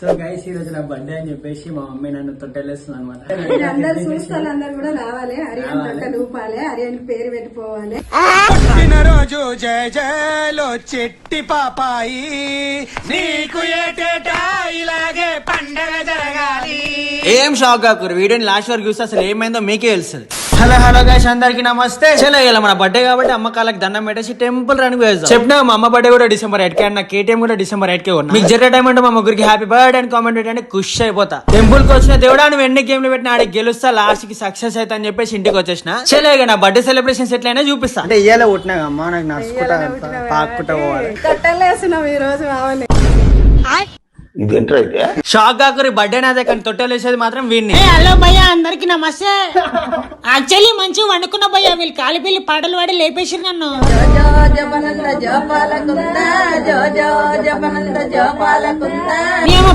So guys ఈ రోజు నా బర్త్డే అని చెప్పేసి మా మమ్మీ నన్ను తొట్టెలేస్తుంది అనమాట. అందరు చూస్తారు, అందరు కూడా రావాలి. హరియాన్ తొట్టెలు ఊపాలి, హరియానికి పేరు పెట్టిపోవాలి. రోజు జయ జయలో చెట్టి పాపాయి నీకు ఏటేటా ఇలాగే పండగ జరగాలి. ఏం షాక్ కాకూరు, వీడియోని లాస్ట్ వరకు చూస్తే అసలు ఏమైందో మీకే తెలుస్తుంది. హలో గైస్, అందరికి నమస్తే. చలో ఇలా మన బర్త్డే కాబట్టి అమ్మ కాళ్ళకి దండం పెట్టేసి టెంపుల్ రన్ వేస్తాం. చెప్పినా మా అమ్మ బర్త్డే కూడా December 8 అండ్ నా KTM కూడా December 8 ఉన్నా. మీకు జరిగే టైం అంటే మా ముగ్గురికి హ్యాపీ బర్త్డే అని కామెంట్ పెట్టండి, ఖుషి అయిపోతా. టెంపుల్ కి వచ్చిన దేవుడా నువ్వు ఎన్ని గేమ్లు పెట్టినా ఆడికి గెలుస్తా, లాస్ట్ కి సక్సెస్ అవుతా అని చెప్పేసి ఇంటికి వచ్చేసిన. చలేగా నా బర్త్డే సెలబ్రేషన్స్ ఎట్లయినా చూపిస్తా. అంటే ఇయ్యాల పుట్టినా అమ్మా, నాకు నడుచుకుంటా పాక్కుంటా పోవాలి. తొట్టెలు వేస్తున్నాం ఈ రోజు మామూలు. షాక్ కాకూరి, బర్త్డే నాదే కానీ తొట్టెలు వేసేది మాత్రం వీడిని. హలో భయ్యా, అందరికి నమస్తే. యాక్చువల్లీ మంచిగా వండుకున్న భయ్యా, వీళ్ళు కాలిపిల్లి పాటలు పాడి లేపేసిరు నన్ను. జపనంద జపాలకుందా, జపనంద జపాలకుందా. మేము